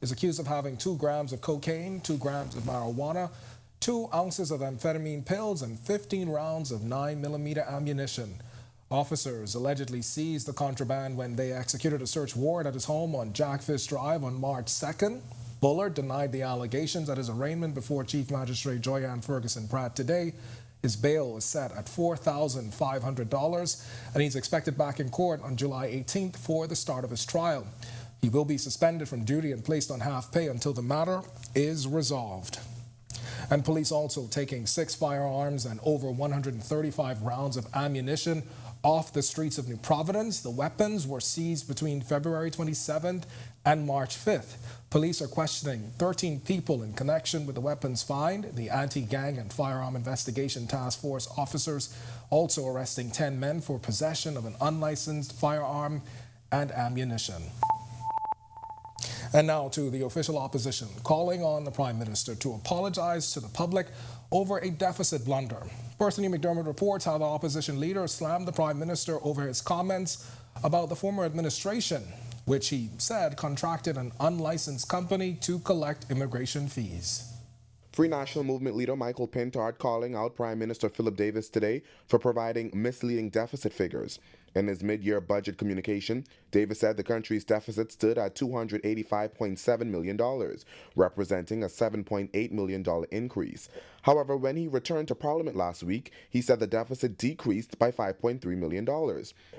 is accused of having 2 grams of cocaine, 2 grams of marijuana, 2 ounces of amphetamine pills, and 15 rounds of 9mm ammunition. Officers allegedly seized the contraband when they executed a search warrant at his home on Jackfish Drive on March 2nd. Bullard denied the allegations at his arraignment before Chief Magistrate Joyanne Ferguson Pratt today. His bail is set at $4,500, and he's expected back in court on July 18th for the start of his trial. He will be suspended from duty and placed on half pay until the matter is resolved. And police also taking 6 firearms and over 135 rounds of ammunition off the streets of New Providence. The weapons were seized between February 27th and March 5th. Police are questioning 13 people in connection with the weapons find. The Anti-Gang and Firearm Investigation Task Force officers also arresting 10 men for possession of an unlicensed firearm and ammunition. And now to the official opposition, calling on the Prime Minister to apologize to the public over a deficit blunder. Berthany McDermott reports how the opposition leader slammed the Prime Minister over his comments about the former administration, which he said contracted an unlicensed company to collect immigration fees. Free National Movement leader Michael Pintard calling out Prime Minister Philip Davis today for providing misleading deficit figures. In his mid-year budget communication, Davis said the country's deficit stood at $285.7 million, representing a $7.8 million increase. However, when he returned to Parliament last week, he said the deficit decreased by $5.3 million.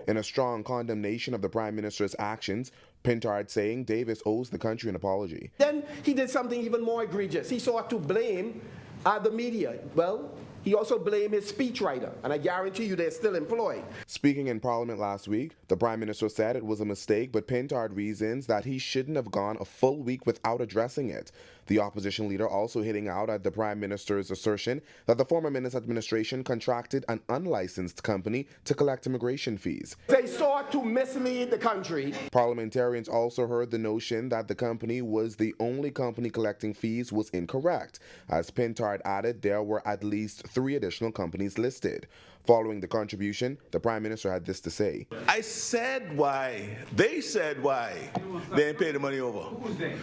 In a strong condemnation of the Prime Minister's actions, Pintard saying Davis owes the country an apology. Then he did something even more egregious. He sought to blame the media. Well, he also blamed his speechwriter, and I guarantee you they're still employed. Speaking in Parliament last week, the Prime Minister said it was a mistake, but Pintard reasons that he shouldn't have gone a full week without addressing it. The opposition leader also hitting out at the Prime Minister's assertion that the former minister's administration contracted an unlicensed company to collect immigration fees. They sought to mislead the country. Parliamentarians also heard the notion that the company was the only company collecting fees was incorrect. As Pintard added, there were at least 3 additional companies listed. Following the contribution, the Prime Minister had this to say. I said why. They said why. They didn't pay the money over. Who was they?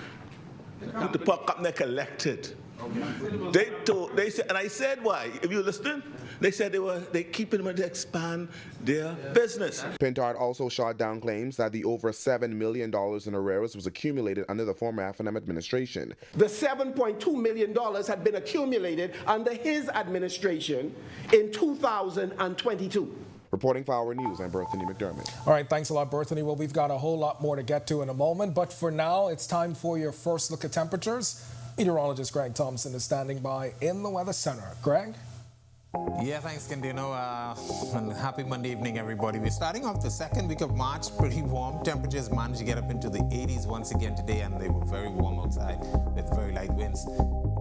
The company collected. They said, and I said why. If you listen, they said they keeping them to expand their business. Pintard also shot down claims that the over $7 million in arrears was accumulated under the former F&M administration. The $7.2 million had been accumulated under his administration in 2022. Reporting for Our News, I'm Berthany McDermott. All right, thanks a lot, Berthany. Well, we've got a whole lot more to get to in a moment, but for now, it's time for your first look at temperatures. Meteorologist Greg Thompson is standing by in the Weather Center. Greg? Yeah, thanks, Candino. And happy Monday evening, everybody. We're starting off the second week of March, pretty warm. Temperatures managed to get up into the 80s once again today, and they were very warm outside with very light winds.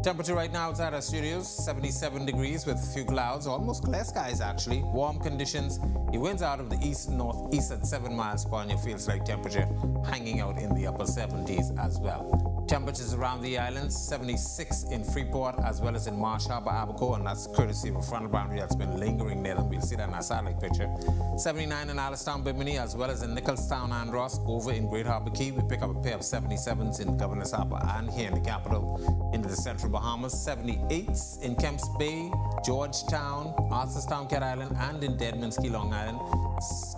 Temperature right now outside our studios, 77 degrees with a few clouds, almost clear skies actually. Warm conditions. It winds out of the east-northeast at 7 miles per hour, and your feels like temperature hanging out in the upper 70s as well. Temperatures around the islands, 76 in Freeport as well as in Marsh Harbor, Abaco, and that's courtesy of a frontal boundary that's been lingering there. And we'll see that in our satellite picture. 79 in Alistown, Bimini, as well as in Nicholstown, Andros. Over in Great Harbor Key, we pick up a pair of 77s in Governor's Harbor and here in the capital. Into the central Bahamas, 78s in Kemps Bay, Georgetown, Arthurstown, Cat Island, and in Deadman's Key, Long Island.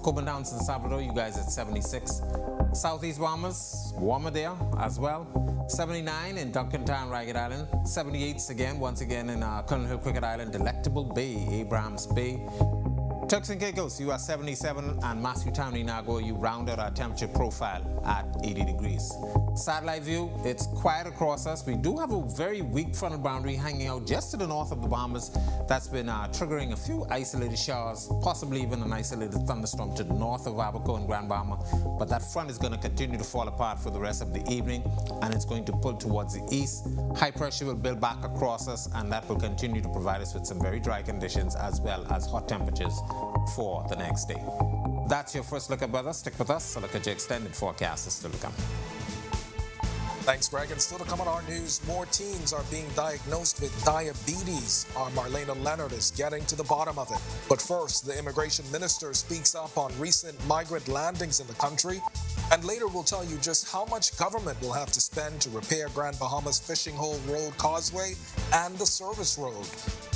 Coburn down San Salvador, you guys at 76. Southeast Bahamas, warmer there as well. 79 in Duncantown, Ragged Island. 78s again, once again in Colonel Hill, Cricket Island, Delectable Bay, Abrams Bay. Turks and Caicos, you are 77, and Matthewtown, Inago, you round out our temperature profile at 80 degrees. Satellite view, it's quiet across us. We do have a very weak frontal boundary hanging out just to the north of the Bahamas. That's been triggering a few isolated showers, possibly even an isolated thunderstorm to the north of Abaco and Grand Bahama. But that front is going to continue to fall apart for the rest of the evening, and it's going to pull towards the east. High pressure will build back across us, and that will continue to provide us with some very dry conditions as well as hot temperatures for the next day. That's your first look at weather. Stick with us. A look at your extended forecast is still to come. Thanks, Greg. And still to come on Our News, more teens are being diagnosed with diabetes. Our Marlena Leonard is getting to the bottom of it. But first, the immigration minister speaks up on recent migrant landings in the country And later we'll tell you just how much government will have to spend to repair Grand Bahama's Fishing Hole Road Causeway and the service road.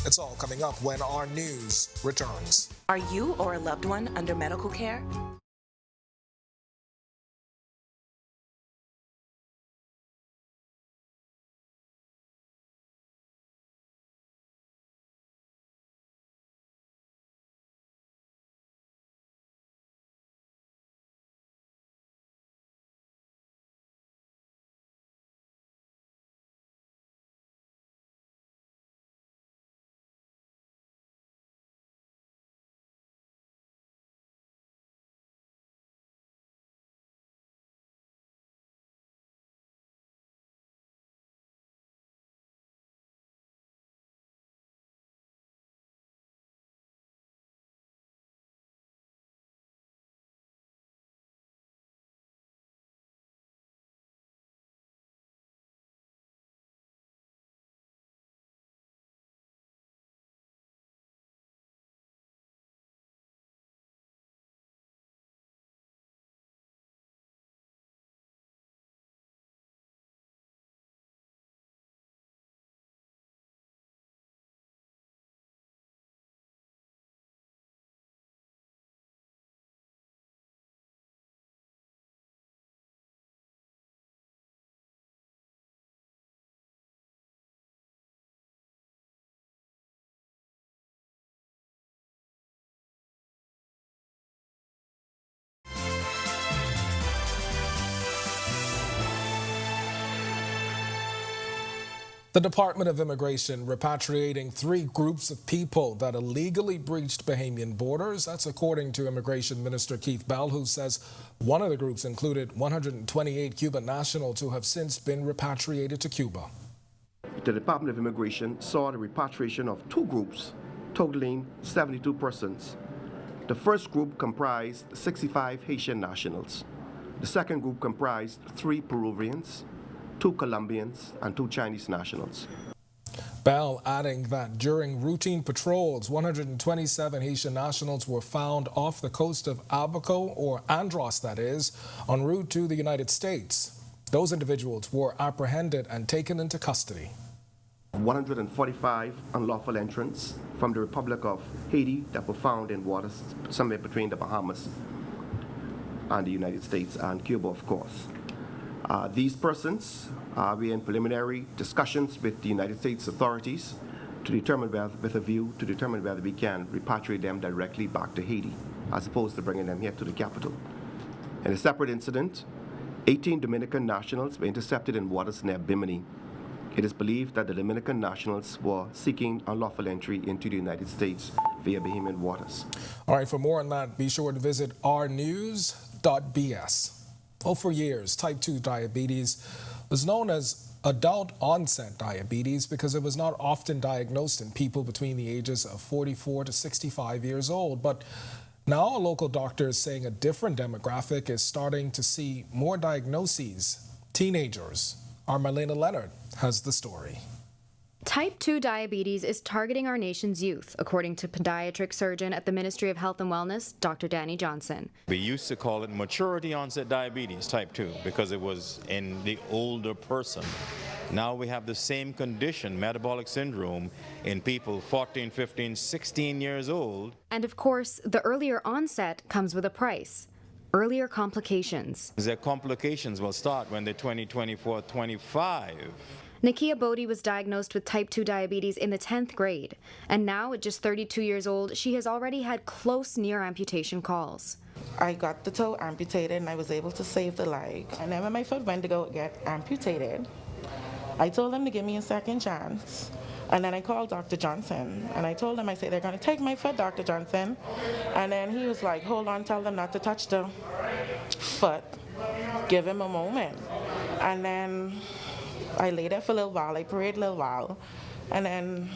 It's all coming up when Our News returns. Are you or a loved one under medical care? The Department of Immigration repatriating 3 groups of people that illegally breached Bahamian borders. That's according to Immigration Minister Keith Bell, who says one of the groups included 128 Cuban nationals who have since been repatriated to Cuba. The Department of Immigration saw the repatriation of 2 groups, totaling 72 persons. The first group comprised 65 Haitian nationals. The second group comprised 3 Peruvians, 2 Colombians, and 2 Chinese nationals. Bell adding that during routine patrols, 127 Haitian nationals were found off the coast of Abaco, or Andros that is, en route to the United States. Those individuals were apprehended and taken into custody. 145 unlawful entrants from the Republic of Haiti that were found in waters somewhere between the Bahamas and the United States and Cuba, of course. These persons, we are in preliminary discussions with the United States authorities to determine with a view to determine whether we can repatriate them directly back to Haiti, as opposed to bringing them here to the capital. In a separate incident, 18 Dominican nationals were intercepted in waters near Bimini. It is believed that the Dominican nationals were seeking unlawful entry into the United States via Bahamian waters. All right, for more on that, be sure to visit ournews.bs. Well, for years, type 2 diabetes was known as adult onset diabetes because it was not often diagnosed in people between the ages of 44 to 65 years old. But now a local doctor is saying a different demographic is starting to see more diagnoses. Teenagers. Our Marlena Leonard has the story. Type 2 diabetes is targeting our nation's youth, according to pediatric surgeon at the Ministry of Health and Wellness, Dr. Danny Johnson. We used to call it maturity onset diabetes, type 2, because it was in the older person. Now we have the same condition, metabolic syndrome, in people 14, 15, 16 years old. And of course, the earlier onset comes with a price. Earlier complications. Their complications will start when they're 20, 24, 25. Nakia Bodie was diagnosed with type 2 diabetes in the 10th grade, and now at just 32 years old, she has already had close near amputation calls. I got the toe amputated and I was able to save the leg. And then when my foot went to go get amputated, I told them to give me a second chance. And then I called Dr. Johnson and I told him, I said, they're going to take my foot, Dr. Johnson. And then he was like, hold on, tell them not to touch the foot. Give him a moment. And then I lay there for a little while, I prayed a little while, and then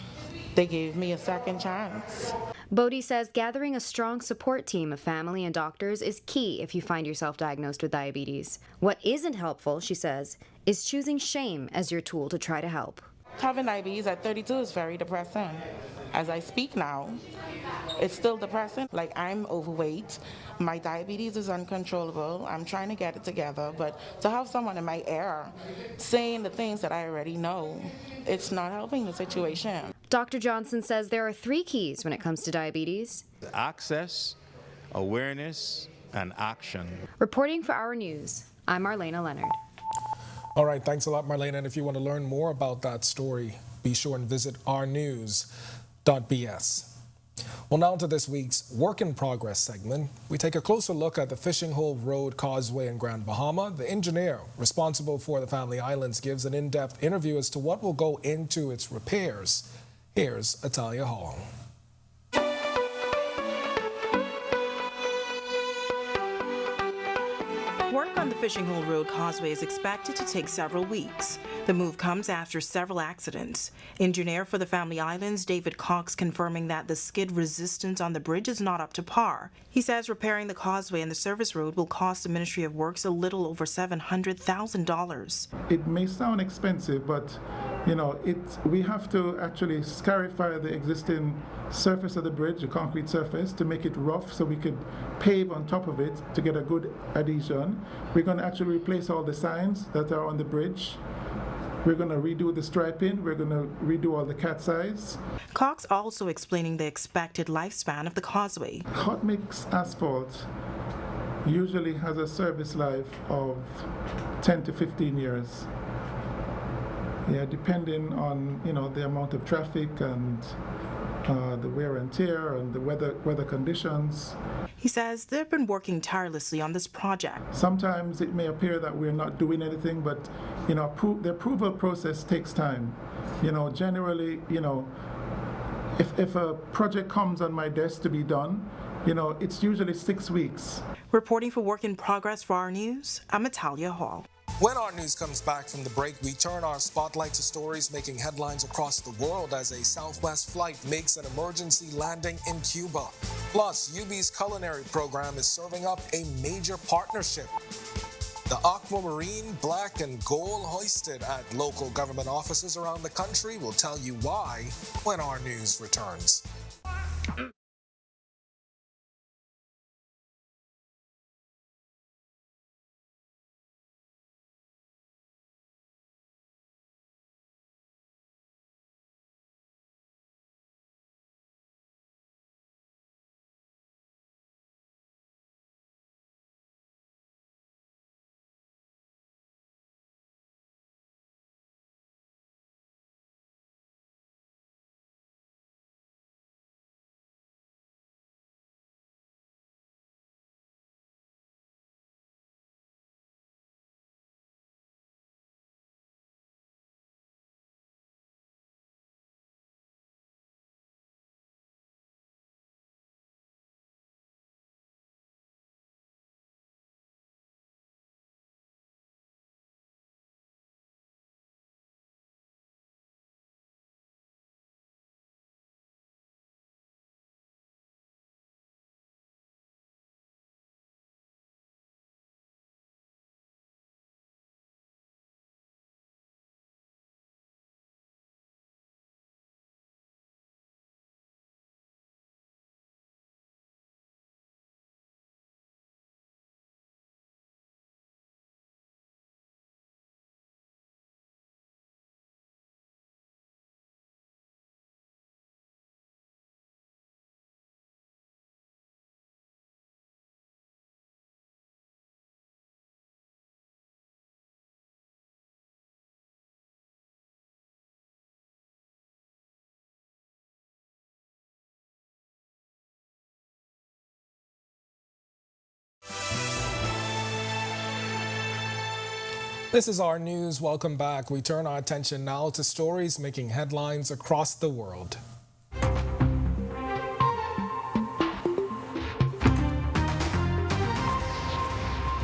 they gave me a second chance. Bodie says gathering a strong support team of family and doctors is key if you find yourself diagnosed with diabetes. What isn't helpful, she says, is choosing shame as your tool to try to help. Having diabetes at 32 is very depressing. As I speak now, it's still depressing. Like, I'm overweight. My diabetes is uncontrollable. I'm trying to get it together. But to have someone in my ear saying the things that I already know, it's not helping the situation. Dr. Johnson says there are 3 keys when it comes to diabetes. Access, awareness, and action. Reporting for Our News, I'm Marlena Leonard. All right, thanks a lot, Marlene. And if you want to learn more about that story, be sure and visit ournews.bs. Well, now to this week's Work in Progress segment. We take a closer look at the Fishing Hole Road Causeway in Grand Bahama. The engineer responsible for the Family Islands gives an in-depth interview as to what will go into its repairs. Here's Atalia Hall. Work on the Fishing Hole Road Causeway is expected to take several weeks. The move comes after several accidents. Engineer for the Family Islands, David Cox, confirming that the skid resistance on the bridge is not up to par. He says repairing the causeway and the service road will cost the Ministry of Works a little over $700,000. It may sound expensive, but we have to actually scarify the existing surface of the bridge, the concrete surface, to make it rough so we could pave on top of it to get a good adhesion. We're going to actually replace all the signs that are on the bridge. We're going to redo the striping. We're going to redo all the cat's eyes. Cox also explaining the expected lifespan of the causeway. Hot mix asphalt usually has a service life of 10 to 15 years. Yeah, depending on the amount of traffic and the wear and tear and the weather conditions. He says they've been working tirelessly on this project. Sometimes it may appear that we're not doing anything, but the approval process takes time. Generally, if a project comes on my desk to be done, it's usually 6 weeks. Reporting for Work in Progress for Our News, I'm Atalia Hall. When Our News comes back from the break, we turn our spotlight to stories making headlines across the world as a Southwest flight makes an emergency landing in Cuba. Plus, UB's Culinary program is serving up a major partnership. The aquamarine, black and gold hoisted at local government offices around the country. We'll tell you why when Our News returns. This is Our News. Welcome back. We turn our attention now to stories making headlines across the world.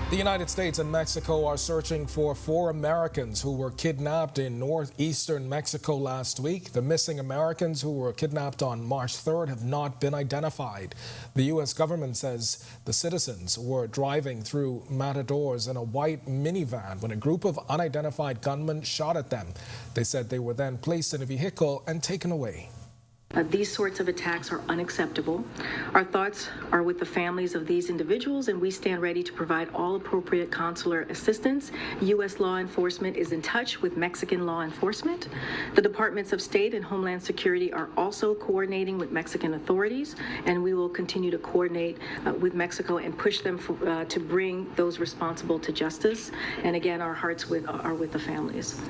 The United States and Mexico are searching for 4 Americans who were kidnapped in northeastern Mexico last week. The missing Americans who were kidnapped on March 3rd have not been identified. The U.S. government says the citizens were driving through Matadors in a white minivan when a group of unidentified gunmen shot at them. They said they were then placed in a vehicle and taken away. These sorts of attacks are unacceptable. Our thoughts are with the families of these individuals, and we stand ready to provide all appropriate consular assistance. U.S. law enforcement is in touch with Mexican law enforcement. The Departments of State and Homeland Security are also coordinating with Mexican authorities, and we will continue to coordinate with Mexico and push them to bring those responsible to justice. And again, our hearts are with the families.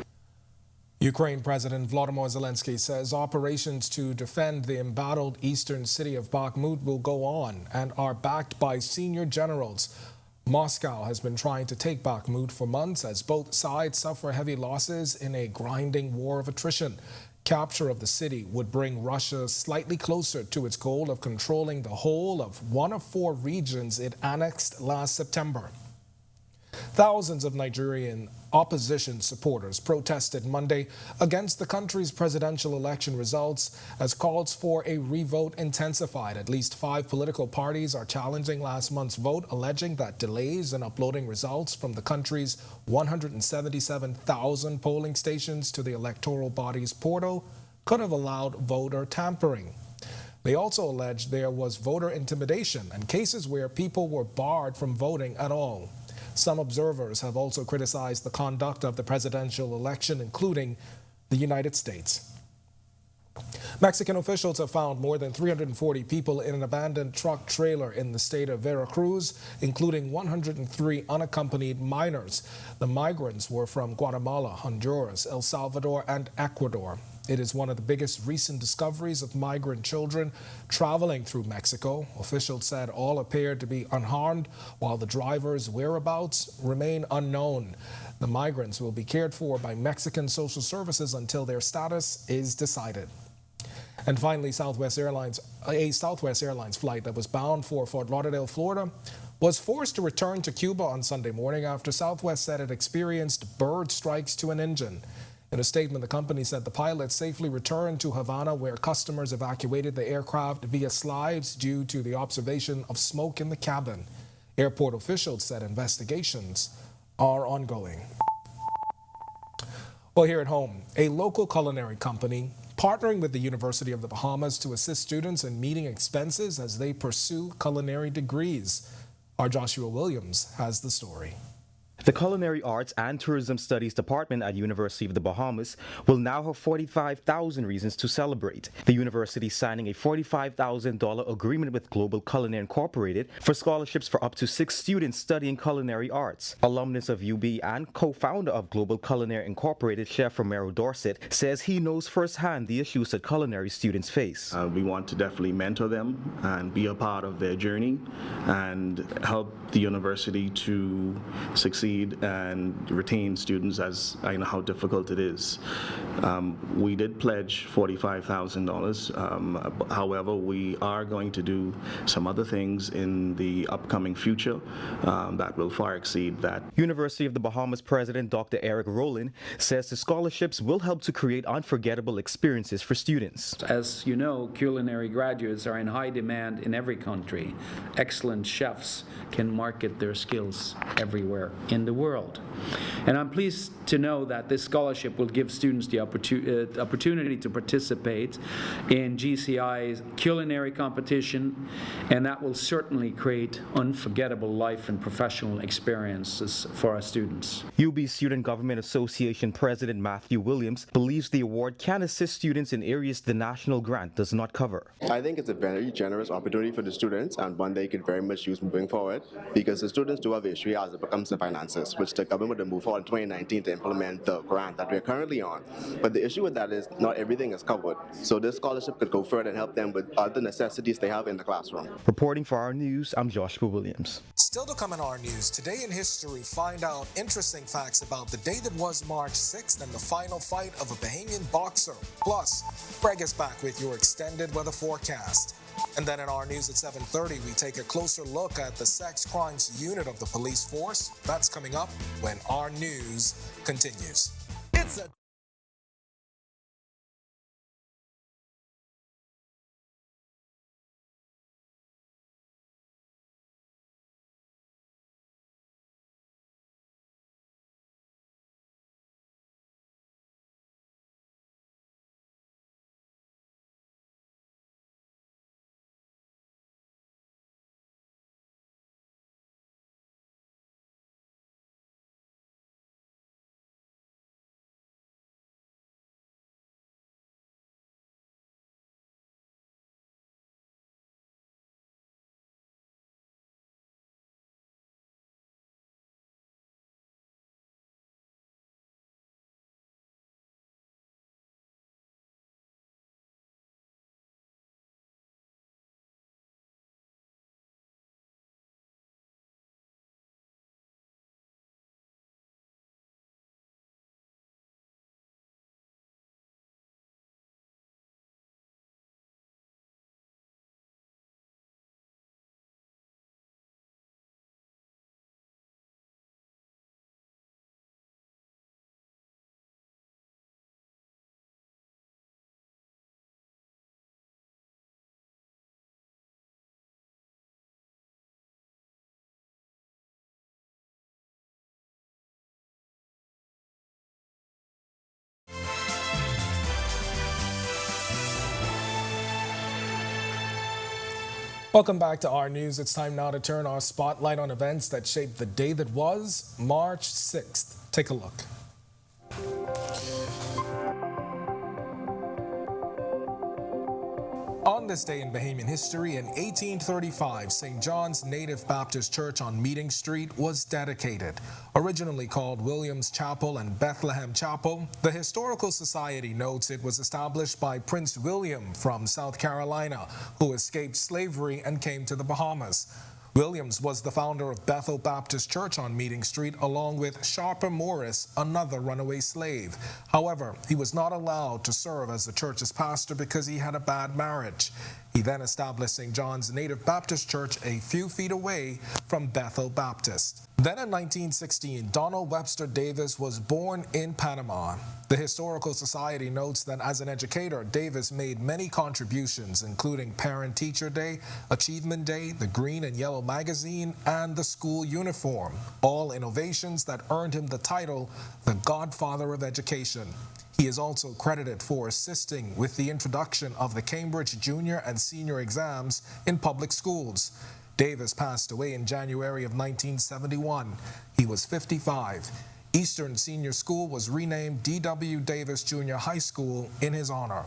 Ukraine President Volodymyr Zelensky says operations to defend the embattled eastern city of Bakhmut will go on and are backed by senior generals. Moscow has been trying to take Bakhmut for months as both sides suffer heavy losses in a grinding war of attrition. Capture of the city would bring Russia slightly closer to its goal of controlling the whole of one of 4 regions it annexed last September. Thousands of Nigerian opposition supporters protested Monday against the country's presidential election results as calls for a revote intensified. At least 5 political parties are challenging last month's vote, alleging that delays in uploading results from the country's 177,000 polling stations to the electoral body's portal could have allowed voter tampering. They also alleged there was voter intimidation and cases where people were barred from voting at all. Some observers have also criticized the conduct of the presidential election, including the United States. Mexican officials have found more than 340 people in an abandoned truck trailer in the state of Veracruz, including 103 unaccompanied minors. The migrants were from Guatemala, Honduras, El Salvador, and Ecuador. It is one of the biggest recent discoveries of migrant children traveling through Mexico. Officials said all appeared to be unharmed, while the driver's whereabouts remain unknown. The migrants will be cared for by Mexican social services until their status is decided. And finally, a Southwest Airlines flight that was bound for Fort Lauderdale, Florida, was forced to return to Cuba on Sunday morning after Southwest said it experienced bird strikes to an engine. In a statement, the company said the pilot safely returned to Havana, where customers evacuated the aircraft via slides due to the observation of smoke in the cabin. Airport officials said investigations are ongoing. Well, here at home, a local culinary company partnering with the University of the Bahamas to assist students in meeting expenses as they pursue culinary degrees. Our Joshua Williams has the story. The Culinary Arts and Tourism Studies Department at University of the Bahamas will now have 45,000 reasons to celebrate. The university signing a $45,000 agreement with Global Culinary Incorporated for scholarships for up to 6 students studying culinary arts. Alumnus of UB and co-founder of Global Culinary Incorporated, Chef Romero Dorset, says he knows firsthand the issues that culinary students face. We want to definitely mentor them and be a part of their journey and help the university to succeed and retain students, as I know how difficult it is. We did pledge $45,000. However, we are going to do some other things in the upcoming future that will far exceed that. University of the Bahamas President Dr. Eric Rowland says the scholarships will help to create unforgettable experiences for students. As you know, culinary graduates are in high demand in every country. Excellent chefs can market their skills everywhere in the world. And I'm pleased to know that this scholarship will give students the opportunity to participate in GCI's culinary competition, and that will certainly create unforgettable life and professional experiences for our students. UB Student Government Association President Matthew Williams believes the award can assist students in areas the national grant does not cover. I think it's a very generous opportunity for the students and one they could very much use moving forward, because the students do have an issue as it comes to finances, which the government will move forward in 2019 to implement the grant that we're currently on. But the issue with that is not everything is covered. So this scholarship could go further and help them with other necessities they have in the classroom. Reporting for Our News, I'm Joshua Williams. Still to come in Our News, today in history, find out interesting facts about the day that was March 6th and the final fight of a Bahamian boxer. Plus, Greg is back with your extended weather forecast. And then in our news at 7:30, we take a closer look at the sex crimes unit of the police force. That's coming up when our news continues. Welcome back to our news. It's time now to turn our spotlight on events that shaped the day that was March 6th. Take a look. On this day in Bahamian history, in 1835, St. John's Native Baptist Church on Meeting Street was dedicated. Originally called William's Chapel and Bethlehem Chapel, the Historical Society notes it was established by Prince William from South Carolina, who escaped slavery and came to the Bahamas. Williams was the founder of Bethel Baptist Church on Meeting Street, along with Sharper Morris, another runaway slave. However, he was not allowed to serve as the church's pastor because he had a bad marriage. He then established St. John's Native Baptist Church a few feet away from Bethel Baptist. Then in 1916, Donald Webster Davis was born in Panama. The Historical Society notes that as an educator, Davis made many contributions, including Parent-Teacher Day, Achievement Day, the Green and Yellow magazine, and the school uniform, all innovations that earned him the title, the Godfather of Education. He is also credited for assisting with the introduction of the Cambridge Junior and Senior exams in public schools. Davis passed away in January of 1971. He was 55. Eastern Senior School was renamed D.W. Davis Junior High School in his honor.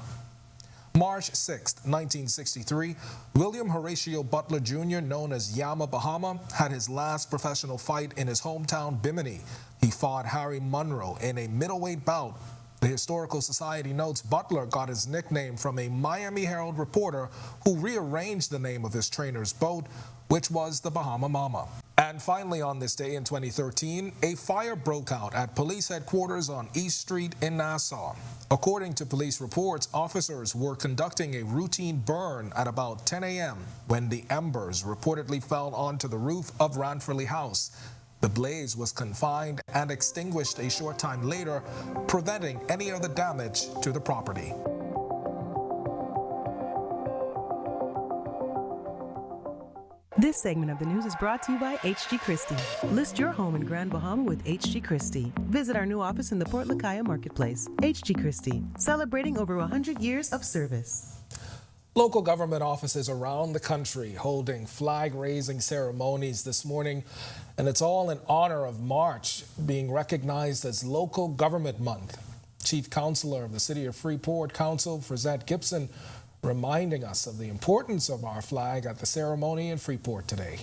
March 6, 1963, William Horatio Butler Jr., known as Yama Bahama, had his last professional fight in his hometown Bimini. He fought Harry Monroe in a middleweight bout. The Historical Society notes Butler got his nickname from a Miami Herald reporter who rearranged the name of his trainer's boat, which was the Bahama Mama. And finally, on this day in 2013, a fire broke out at police headquarters on East Street in Nassau. According to police reports, officers were conducting a routine burn at about 10 a.m. when the embers reportedly fell onto the roof of Ranfurly House. The blaze was confined and extinguished a short time later, preventing any other damage to the property. This segment of the news is brought to you by H.G. Christie. List your home in Grand Bahama with H.G. Christie. Visit our new office in the Port Lacaya Marketplace. H.G. Christie, celebrating over 100 years of service. Local government offices around the country holding flag-raising ceremonies this morning, and it's all in honor of March being recognized as Local Government Month. Chief Counselor of the City of Freeport Council, Frazette Gibson, reminding us of the importance of our flag at the ceremony in Freeport today.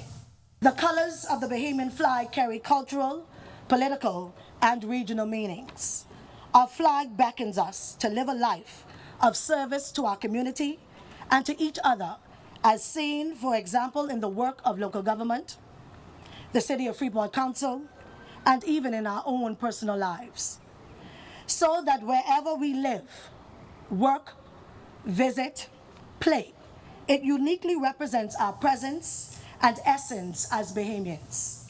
The colors of the Bahamian flag carry cultural, political, and regional meanings. Our flag beckons us to live a life of service to our community and to each other, as seen, for example, in the work of local government, the City of Freeport Council, and even in our own personal lives. So that wherever we live, work, visit, play, It uniquely represents our presence and essence as Bahamians.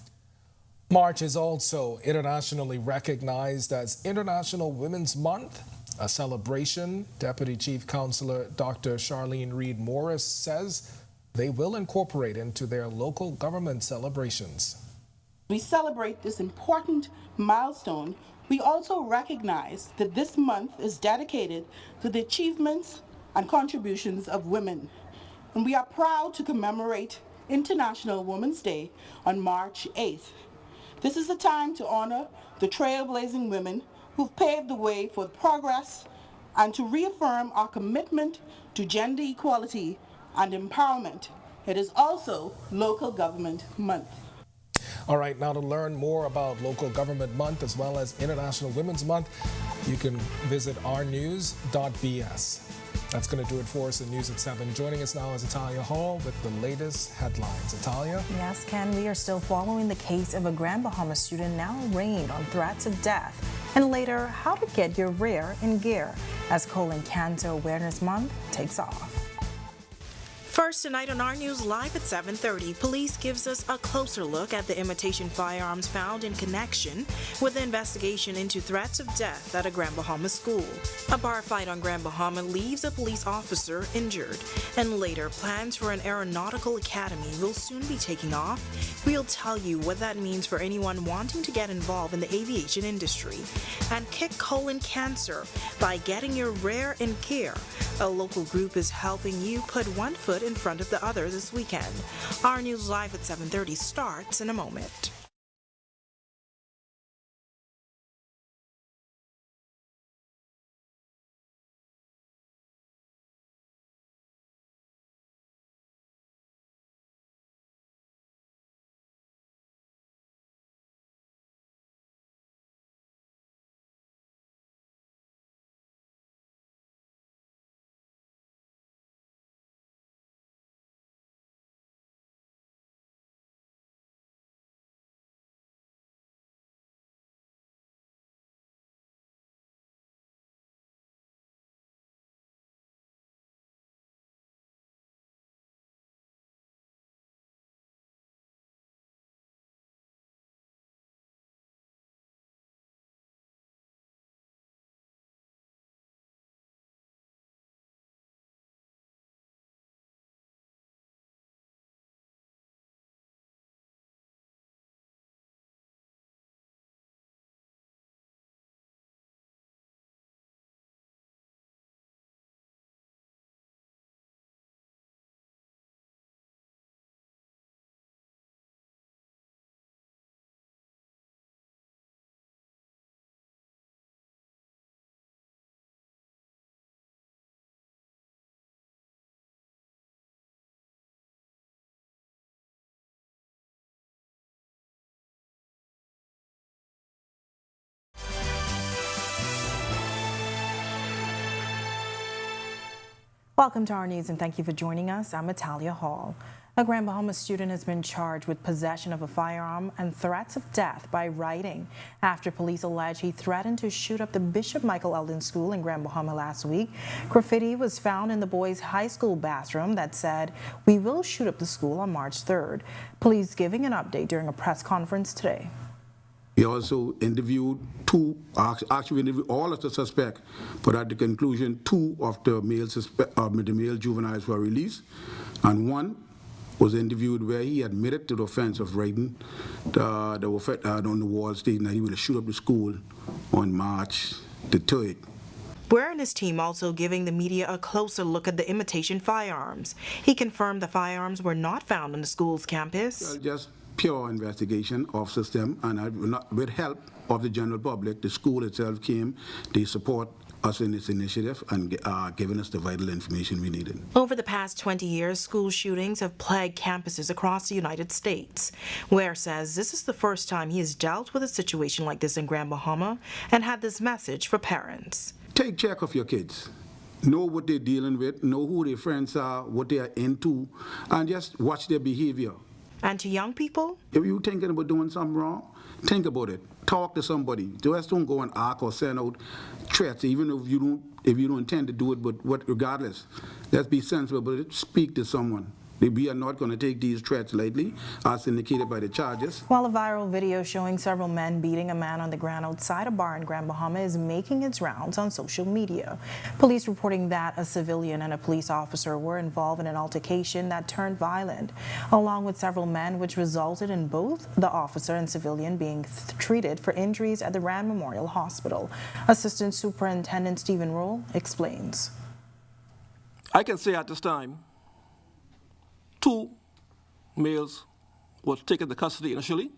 March is also internationally recognized as International Women's Month, a celebration Deputy Chief Counselor Dr. Charlene Reed Morris says they will incorporate into their local government celebrations. We celebrate this important milestone. We also recognize that this month is dedicated to the achievements and contributions of women. And we are proud to commemorate International Women's Day on March 8th. This is a time to honor the trailblazing women who've paved the way for progress and to reaffirm our commitment to gender equality and empowerment. It is also Local Government Month. All right, now to learn more about Local Government Month as well as International Women's Month, you can visit ournews.bs. That's going to do it for us in News at 7. Joining us now is Italia Hall with the latest headlines. Italia? Yes, Ken, we are still following the case of a Grand Bahama student now arraigned on threats of death. And later, how to get your rear in gear as Colon Cancer Awareness Month takes off. First tonight on Our News Live at 7:30, police gives us a closer look at the imitation firearms found in connection with the investigation into threats of death at a Grand Bahama school. A bar fight on Grand Bahama leaves a police officer injured. And later, plans for an aeronautical academy will soon be taking off. We'll tell you what that means for anyone wanting to get involved in the aviation industry. And kick colon cancer by getting your rear in gear. A local group is helping you put one foot in front of the other this weekend. Our News Live at 7:30 starts in a moment. Welcome to Our News and thank you for joining us. I'm Italia Hall. A Grand Bahama student has been charged with possession of a firearm and threats of death by writing after police allege he threatened to shoot up the Bishop Michael Eldon School in Grand Bahama last week. Graffiti was found in the boys' high school bathroom that said, "We will shoot up the school on March 3rd. Police giving an update during a press conference today. We also interviewed all of the suspects, but at the conclusion, 2 of the male juveniles were released, and 1 was interviewed where he admitted to the offense of writing on the wall stating that he will shoot up the school on March the 3rd. Ware and his team also giving the media a closer look at the imitation firearms. He confirmed the firearms were not found on the school's campus. Well, just pure investigation of system, and with help of the general public, the school itself came. They support us in this initiative and giving us the vital information we needed. Over the past 20 years, school shootings have plagued campuses across the United States. Ware says this is the first time he has dealt with a situation like this in Grand Bahama and had this message for parents. Take check of your kids. Know what they're dealing with, know who their friends are, what they are into, and just watch their behavior. And to young people? If you're thinking about doing something wrong, think about it. talk to somebody. Just don't go and act or send out threats, even if you don't intend to do it. But regardless, let's be sensible. But speak to someone. We are not going to take these threats lightly, as indicated by the charges. While a viral video showing several men beating a man on the ground outside a bar in Grand Bahama is making its rounds on social media. Police reporting that a civilian and a police officer were involved in an altercation that turned violent, along with several men, which resulted in both the officer and civilian being treated for injuries at the Rand Memorial Hospital. Assistant Superintendent Stephen Roll explains. I can say at this time, 2 males were taken into custody initially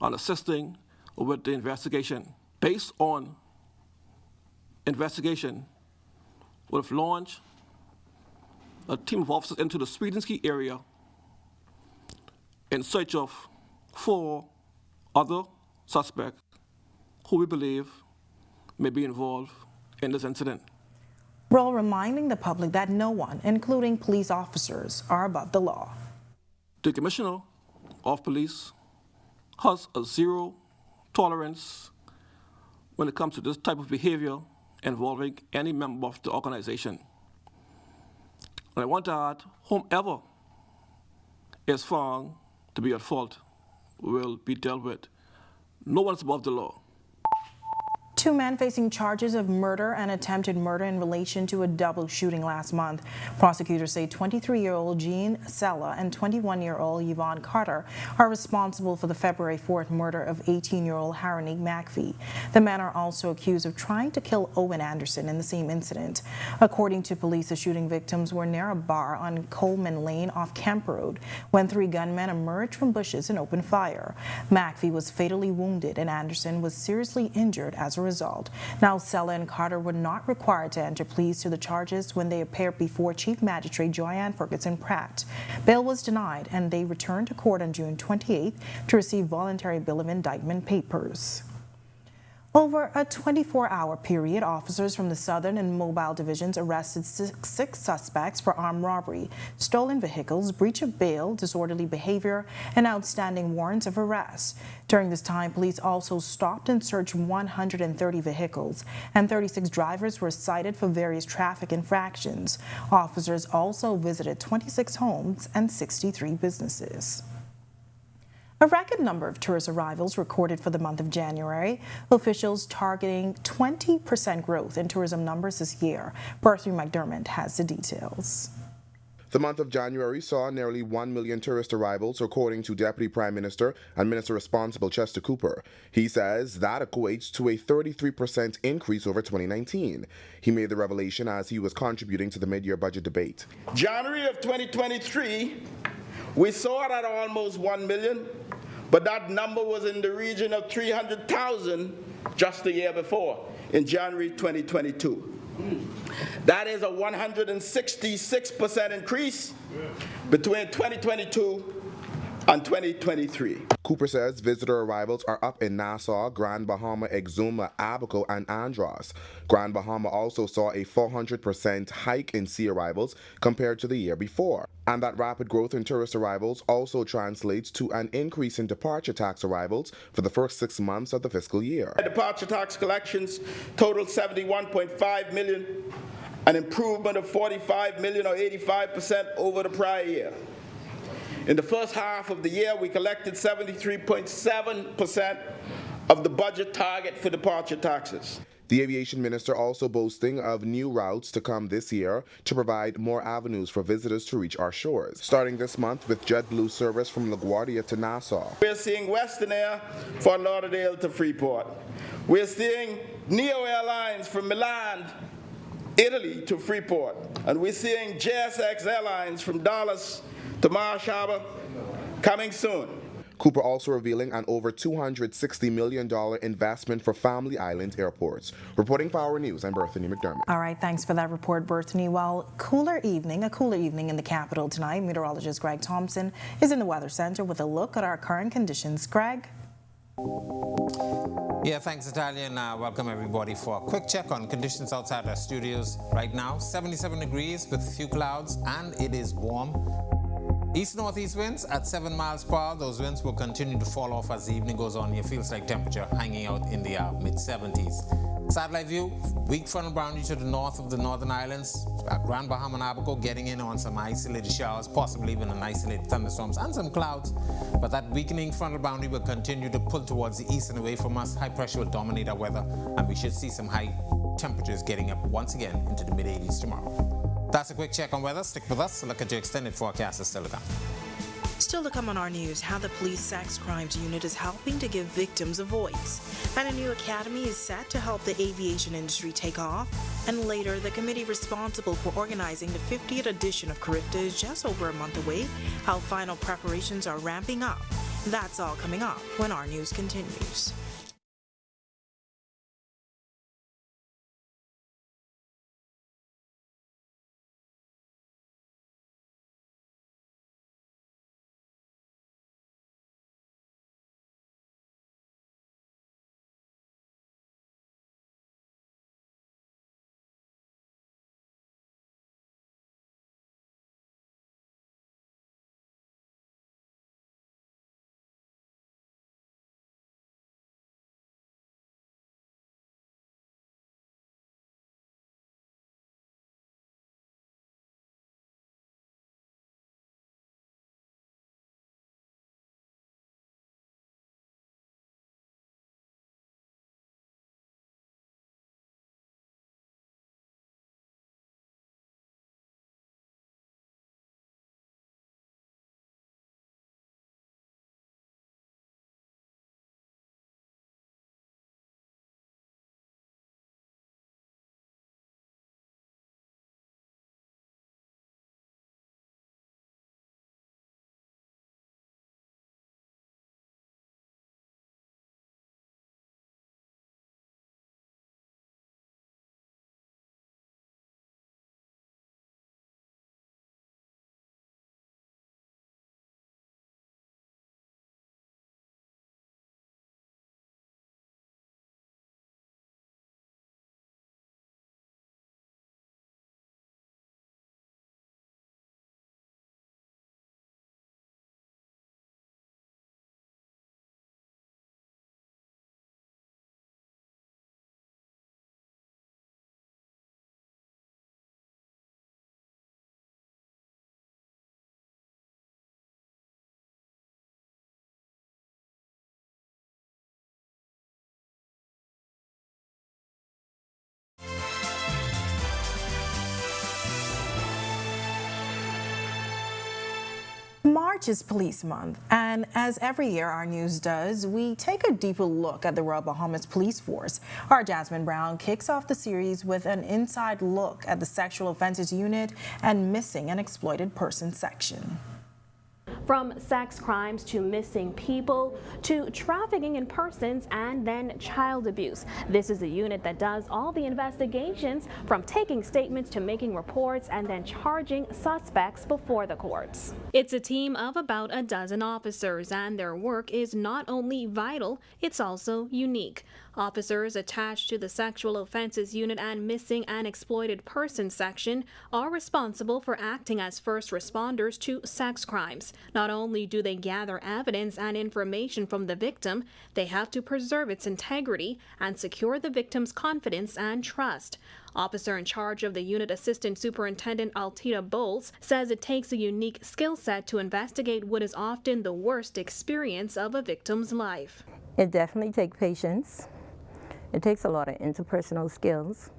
and assisting with the investigation. Based on investigation, we've launched a team of officers into the Swedenski area in search of 4 other suspects who we believe may be involved in this incident. Roll reminding the public that no one, including police officers, are above the law. The Commissioner of Police has a zero tolerance when it comes to this type of behavior involving any member of the organization. And I want to add, whomever is found to be at fault will be dealt with. No one's above the law. 2 men facing charges of murder and attempted murder in relation to a double shooting last month. Prosecutors say 23-year-old Jean Sella and 21-year-old Yvonne Carter are responsible for the February 4th murder of 18-year-old Haronique McPhee. The men are also accused of trying to kill Owen Anderson in the same incident. According to police, the shooting victims were near a bar on Coleman Lane off Kemp Road when 3 gunmen emerged from bushes and opened fire. McPhee was fatally wounded and Anderson was seriously injured as a result. Now, Sella and Carter were not required to enter pleas to the charges when they appeared before Chief Magistrate Joyanne Ferguson Pratt. Bail was denied and they returned to court on June 28th to receive voluntary bill of indictment papers. Over a 24-hour period, officers from the Southern and Mobile Divisions arrested 6 suspects for armed robbery, stolen vehicles, breach of bail, disorderly behavior, and outstanding warrants of arrest. During this time, police also stopped and searched 130 vehicles, and 36 drivers were cited for various traffic infractions. Officers also visited 26 homes and 63 businesses. A record number of tourist arrivals recorded for the month of January, officials targeting 20% growth in tourism numbers this year. Bertha McDermott has the details. The month of January saw nearly 1 million tourist arrivals, according to Deputy Prime Minister and Minister Responsible Chester Cooper. He says that equates to a 33% increase over 2019. He made the revelation as he was contributing to the mid-year budget debate. January of 2023, we saw it at almost 1 million, but that number was in the region of 300,000 just the year before, in January 2022. That is a 166% increase between 2022 and 2023. Cooper says visitor arrivals are up in Nassau, Grand Bahama, Exuma, Abaco, and Andros. Grand Bahama also saw a 400% hike in sea arrivals compared to the year before. And that rapid growth in tourist arrivals also translates to an increase in departure tax arrivals for the first 6 months of the fiscal year. Departure tax collections totaled $71.5 million, an improvement of $45 million or 85% over the prior year. In the first half of the year, we collected 73.7% of the budget target for departure taxes. The aviation minister also boasting of new routes to come this year to provide more avenues for visitors to reach our shores. Starting this month with JetBlue service from LaGuardia to Nassau. We're seeing Western Air from Lauderdale to Freeport. We're seeing Neo Airlines from Milan, Italy to Freeport. And we're seeing JSX Airlines from Dallas to Marsh Harbor coming soon. Cooper also revealing an over $260 million investment for Family Island airports. Reporting for Our News, I'm Berthany McDermott. All right, thanks for that report, Berthany. Well, a cooler evening in the capital tonight. Meteorologist Greg Thompson is in the Weather Center with a look at our current conditions. Greg? Yeah, thanks, Natalia, and welcome everybody for a quick check on conditions outside our studios. Right now, 77 degrees with a few clouds, and it is warm. East-northeast winds at 7 miles per hour. Those winds will continue to fall off as the evening goes on. It feels like temperature hanging out in the mid-70s. Satellite view, weak frontal boundary to the north of the Northern Islands. Grand Bahama and Abaco getting in on some isolated showers, possibly even an isolated thunderstorms and some clouds. But that weakening frontal boundary will continue to pull towards the east and away from us. High pressure will dominate our weather, and we should see some high temperatures getting up once again into the mid-80s tomorrow. That's a quick check on weather. Stick with us. Look at your extended forecast is still to come. Still to come on our news, how the police sex crimes unit is helping to give victims a voice. And a new academy is set to help the aviation industry take off. And later, the committee responsible for organizing the 50th edition of Carifta is just over a month away. How final preparations are ramping up. That's all coming up when our news continues. March is Police Month, and as every year our news does, we take a deeper look at the Royal Bahamas Police Force. Our Jasmine Brown kicks off the series with an inside look at the Sexual Offences Unit and Missing and Exploited Persons section. From sex crimes to missing people to trafficking in persons and then child abuse. This is a unit that does all the investigations, from taking statements to making reports and then charging suspects before the courts. It's a team of about a dozen officers, and their work is not only vital, it's also unique. Officers attached to the Sexual Offences Unit and Missing and Exploited Persons section are responsible for acting as first responders to sex crimes. Not only do they gather evidence and information from the victim, they have to preserve its integrity and secure the victim's confidence and trust. Officer in charge of the unit, Assistant Superintendent Altita Bowles, says it takes a unique skill set to investigate what is often the worst experience of a victim's life. It definitely takes patience. It takes a lot of interpersonal skills.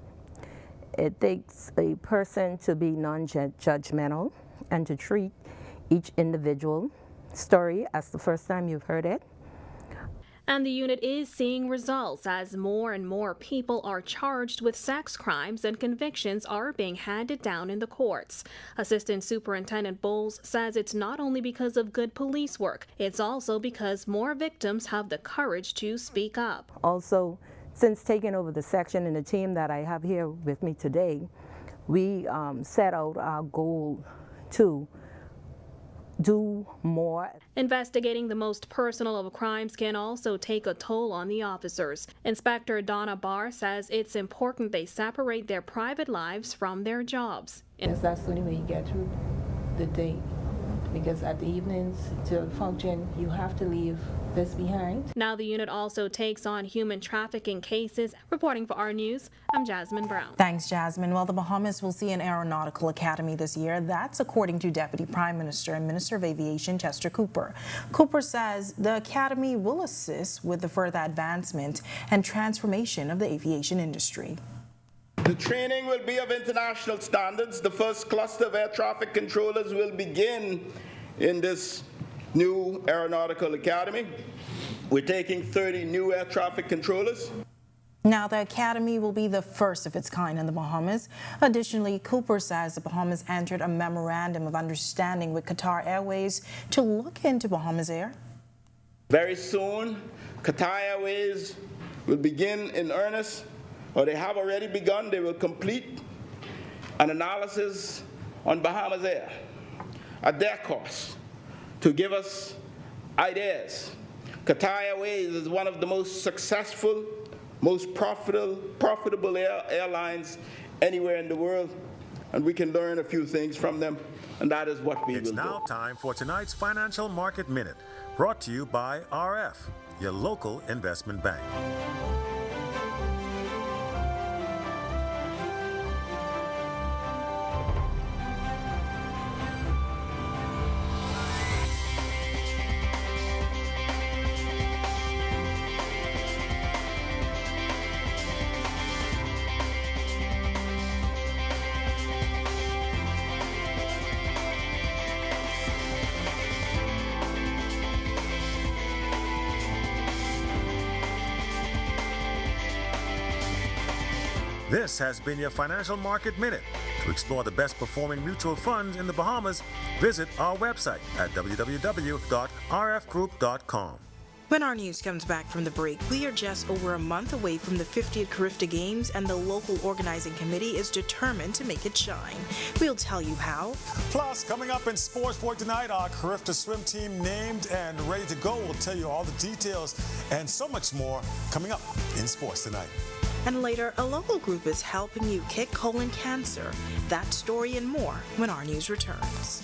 It takes a person to be non-judgmental and to treat each individual story as the first time you've heard it. And the unit is seeing results as more and more people are charged with sex crimes and convictions are being handed down in the courts. Assistant Superintendent Bowles says it's not only because of good police work, it's also because more victims have the courage to speak up. Also, since taking over the section and the team that I have here with me today, we set out our goal to do more. Investigating the most personal of crimes can also take a toll on the officers. Inspector Donna Barr says it's important they separate their private lives from their jobs. Yes, that's the only way you get through the day. because at the evenings to function, you have to leave this behind. Now the unit also takes on human trafficking cases. Reporting for Our News, I'm Jasmine Brown. Thanks, Jasmine. Well, the Bahamas will see an aeronautical academy this year. That's according to Deputy Prime Minister and Minister of Aviation, Chester Cooper. Cooper says the academy will assist with the further advancement and transformation of the aviation industry. The training will be of international standards. The first cluster of air traffic controllers will begin in this new aeronautical academy. We're taking 30 new air traffic controllers. Now, the academy will be the first of its kind in the Bahamas. Additionally, Cooper says the Bahamas entered a memorandum of understanding with Qatar Airways to look into Bahamas Air. Very soon, Qatar Airways will begin in earnest, or they have already begun. They will complete an analysis on Bahamas Air at their cost to give us ideas. Qatar Airways is one of the most successful, most profitable airlines anywhere in the world, and we can learn a few things from them, and that is what we will do. It's now time for tonight's Financial Market Minute, brought to you by RF, your local investment bank. This has been your Financial Market Minute. To explore the best performing mutual funds in the Bahamas, visit our website at www.rfgroup.com. When Our News comes back from the break, we are just over a month away from the 50th Carifta Games, and the local organizing committee is determined to make it shine. We'll tell you how. Plus, coming up in sports for tonight, our Carifta swim team named and ready to go. We'll tell you all the details and so much more coming up in sports tonight. And later, a local group is helping you kick colon cancer. That story and more when Our News returns.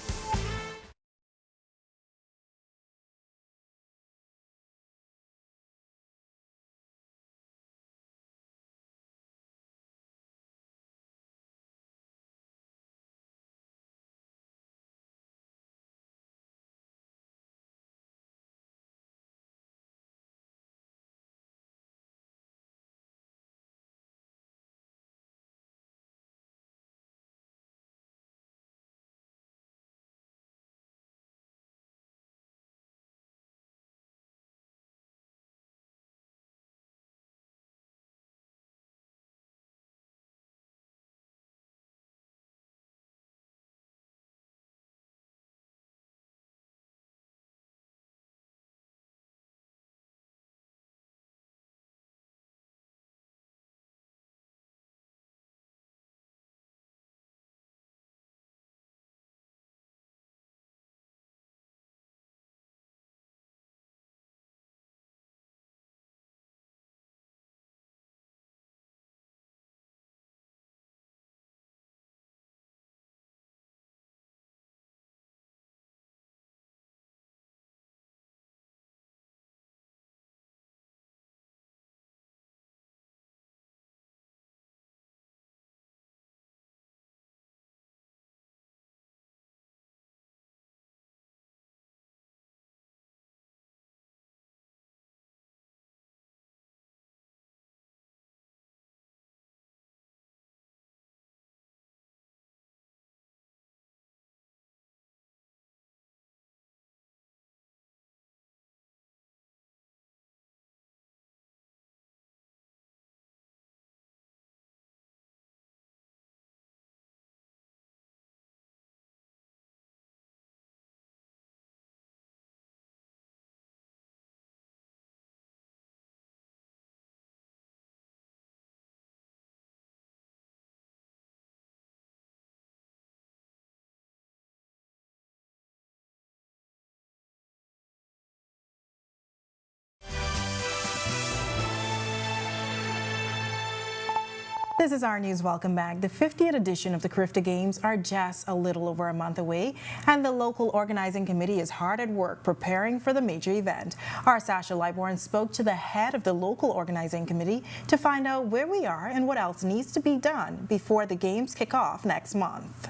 This is our news. Welcome back. The 50th edition of the Carifta Games are just a little over a month away, and the local organizing committee is hard at work preparing for the major event. Our Sasha Lightborn spoke to the head of the local organizing committee to find out where we are and what else needs to be done before the games kick off next month.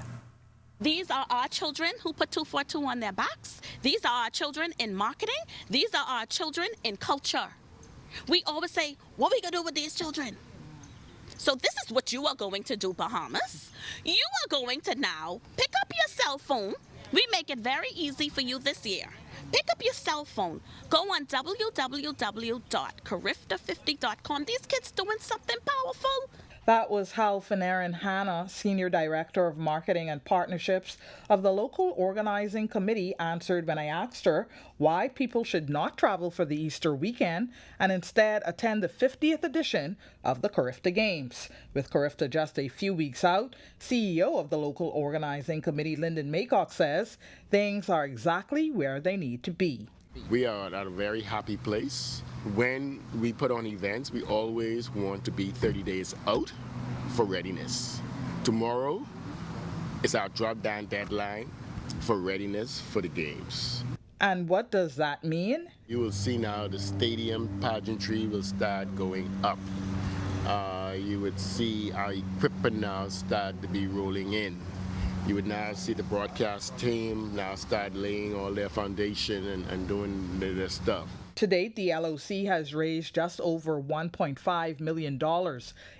These are our children who put 242 on their backs. These are our children in marketing. These are our children in culture. We always say, what are we going to do with these children? So this is what you are going to do, Bahamas. You are going to now pick up your cell phone. We make it very easy for you this year. Pick up your cell phone. Go on www.carifta50.com. These kids doing something powerful. That was Hal Fener Hannah, Senior Director of Marketing and Partnerships of the local organizing committee, answered when I asked her why people should not travel for the Easter weekend and instead attend the 50th edition of the Carifta Games. With Carifta just a few weeks out, CEO of the local organizing committee, Lyndon Maycock, says things are exactly where they need to be. We are at a very happy place. When we put on events, we always want to be 30 days out for readiness. Tomorrow is our drop-down deadline for readiness for the games. And what does that mean? You will see now the stadium pageantry will start going up. You would see our equipment now start to be rolling in. You would now see the broadcast team now start laying all their foundation and doing their stuff. To date, the LOC has raised just over $1.5 million,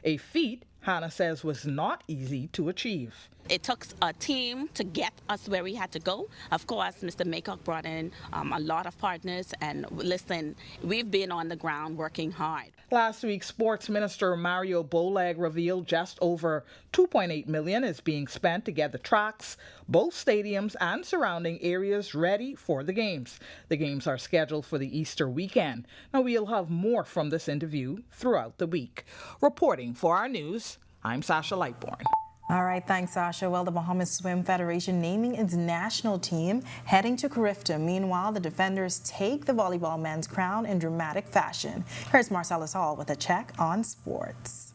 a feat Hannah says was not easy to achieve. It took a team to get us where we had to go. Of course, Mr. Maycock brought in a lot of partners, and listen, we've been on the ground working hard. Last week, Sports Minister Mario Boleg revealed just over $2.8 million is being spent to get the tracks, both stadiums and surrounding areas ready for the games. The games are scheduled for the Easter weekend. Now, we'll have more from this interview throughout the week. Reporting for our news, I'm Sasha Lightborn. All right, thanks, Sasha. Well, the Bahamas Swim Federation naming its national team heading to Carifta. Meanwhile, the defenders take the volleyball men's crown in dramatic fashion. Here's Marcellus Hall with a check on sports.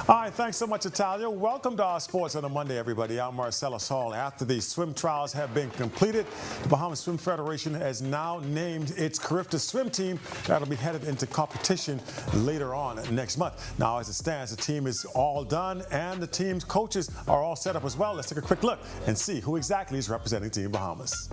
All right, thanks so much, Italia. Welcome to our sports on a Monday, everybody. I'm Marcellus Hall. After the swim trials have been completed, the Bahama Swim Federation has now named its Carifta swim team that'll be headed into competition later on next month. Now, as it stands, the team is all done, and the team's coaches are all set up as well. Let's take a quick look and see who exactly is representing Team Bahamas.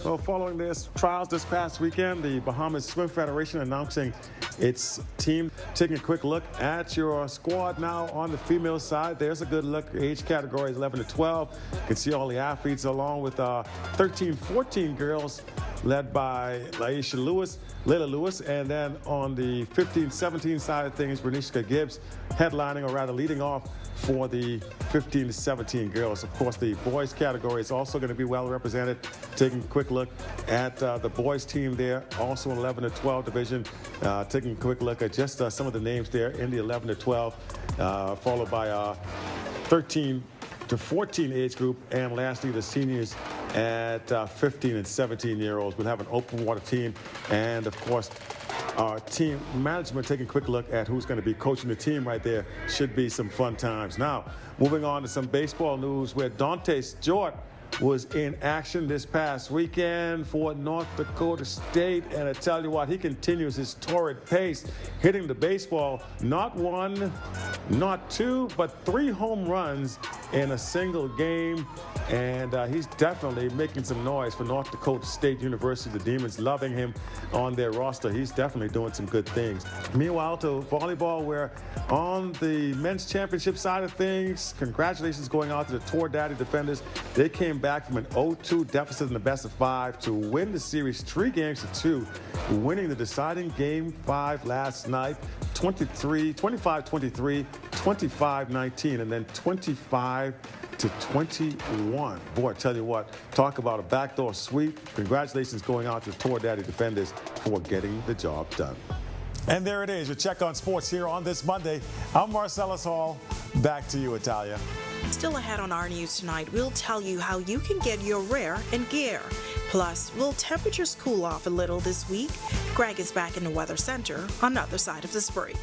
Well, following this trials this past weekend, the Bahamas Swim Federation announcing its team. Taking a quick look at your squad now on the female side. There's a good look. Age category is 11 to 12. You can see all the athletes along with 13, 14 girls led by Layla Lewis, and then on the 15, 17 side of things, Renishka Gibbs headlining, or rather leading off for the 15 to 17 girls. Of course, the boys category is also going to be well represented. Taking a quick look at the boys team there, also in 11 to 12 division. Taking a quick look at just some of the names there in the 11 to 12, followed by 13 to 14 age group, and lastly the seniors at 15 and 17-year-olds. We'll have an open water team, and of course our team management taking a quick look at who's going to be coaching the team right there. Should be some fun times. Now, moving on to some baseball news, where Dante Stewart was in action this past weekend for North Dakota State, and I tell you what, he continues his torrid pace, hitting the baseball not one, not two, but 3 home runs in a single game, and he's definitely making some noise for North Dakota State University. The Demons loving him on their roster. He's definitely doing some good things. Meanwhile, to volleyball, where on the men's championship side of things, congratulations going out to the Tour Daddy defenders. They came back from an 0-2 deficit in the best of 5 to win the series 3 games to 2, winning the deciding game 5 last night, 25-23, 25-19, and then 25-21. Boy, I tell you what, talk about a backdoor sweep. Congratulations going out to the Tour Daddy defenders for getting the job done. And there it is, your check on sports here on this Monday. I'm Marcellus Hall. Back to you, Italia. Still ahead on our news tonight, we'll tell you how you can get your rare in gear. Plus, will temperatures cool off a little this week? Greg is back in the Weather Center on the other side of this break.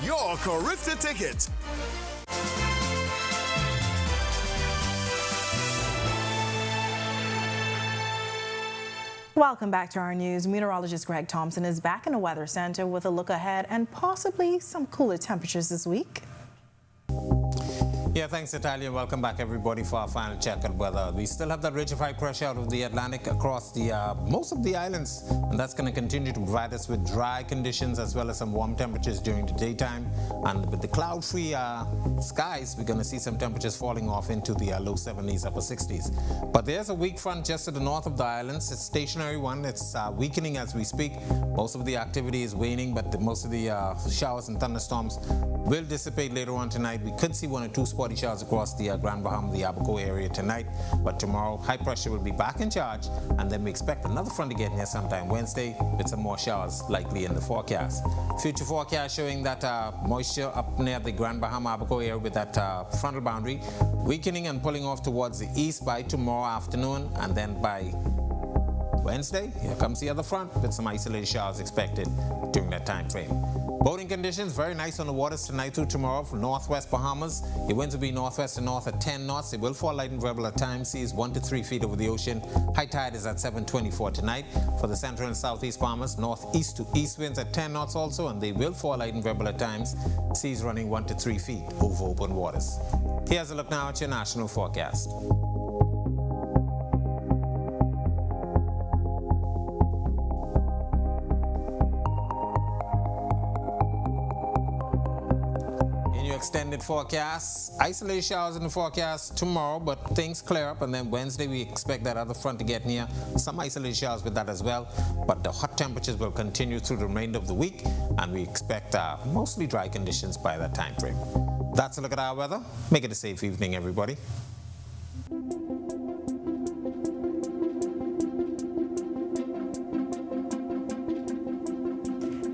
Your Carifta ticket. Welcome back to our news. Meteorologist Greg Thompson is back in the Weather Center with a look ahead and possibly some cooler temperatures this week. Yeah, thanks, Natalia. Welcome back, everybody, for our final check on weather. We still have that ridge of high pressure out of the Atlantic across the most of the islands, and that's going to continue to provide us with dry conditions as well as some warm temperatures during the daytime. And with the cloud-free skies, we're going to see some temperatures falling off into the low 70s, upper 60s. But there's a weak front just to the north of the islands. It's a stationary one. It's weakening as we speak. Most of the activity is waning, but most of the showers and thunderstorms will dissipate later on tonight. We could see 1 or 2 spotty showers across the Grand Bahama, the Abaco area tonight, but tomorrow high pressure will be back in charge, and then we expect another front to get here sometime Wednesday with some more showers likely in the forecast. Future forecast showing that moisture up near the Grand Bahama Abaco area with that frontal boundary weakening and pulling off towards the east by tomorrow afternoon, and then by Wednesday, here comes the other front with some isolated showers expected during that time frame. Boating conditions, very nice on the waters tonight through tomorrow for northwest Bahamas. The winds will be northwest and north at 10 knots. It will fall light and variable at times, seas 1 to 3 feet over the ocean. High tide is at 7:24 tonight. For the central and southeast Bahamas, northeast to east winds at 10 knots also, and they will fall light and variable at times, seas running 1 to 3 feet over open waters. Here's a look now at your national forecast. Extended forecast, isolated showers in the forecast tomorrow, but things clear up, and then Wednesday we expect that other front to get near, some isolated showers with that as well, but the hot temperatures will continue through the remainder of the week, and we expect mostly dry conditions by that time frame. That's a look at our weather. Make it a safe evening, everybody.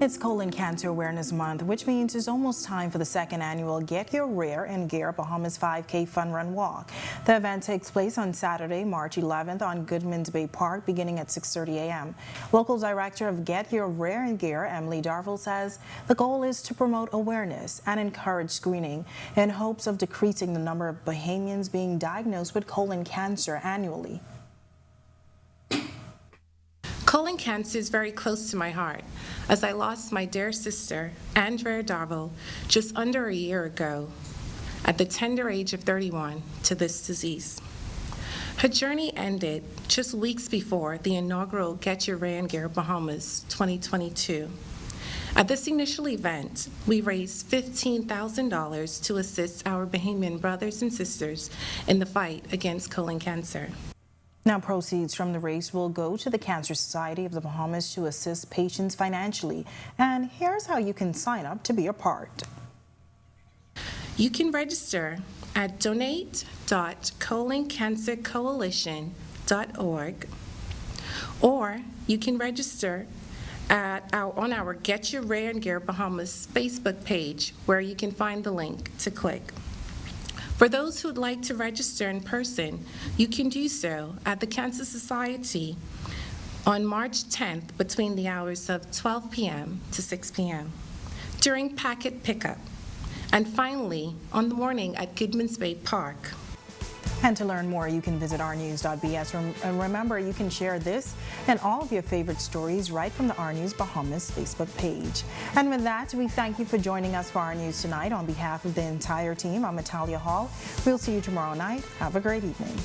It's Colon Cancer Awareness Month, which means it's almost time for the second annual Get Your Rare and Gear Bahamas 5K Fun Run Walk. The event takes place on Saturday, March 11th on Goodman's Bay Park, beginning at 6:30 a.m. Local Director of Get Your Rare and Gear, Emily Darville, says the goal is to promote awareness and encourage screening in hopes of decreasing the number of Bahamians being diagnosed with colon cancer annually. Colon cancer is very close to my heart, as I lost my dear sister, Andrea Darville, just under a year ago, at the tender age of 31, to this disease. Her journey ended just weeks before the inaugural Get Your Rare and Gear Bahamas 2022. At this initial event, we raised $15,000 to assist our Bahamian brothers and sisters in the fight against colon cancer. Now, proceeds from the race will go to the Cancer Society of the Bahamas to assist patients financially. And here's how you can sign up to be a part. You can register at donate.coloncancercoalition.org, or you can register on our Get Your Rare and Gear Bahamas Facebook page, where you can find the link to click. For those who would like to register in person, you can do so at the Cancer Society on March 10th between the hours of 12 p.m. to 6 p.m. during packet pickup, and finally on the morning at Goodman's Bay Park. And to learn more, you can visit ournews.bs. And remember, you can share this and all of your favorite stories right from the Our News Bahamas Facebook page. And with that, we thank you for joining us for Our News tonight. On behalf of the entire team, I'm Natalia Hall. We'll see you tomorrow night. Have a great evening.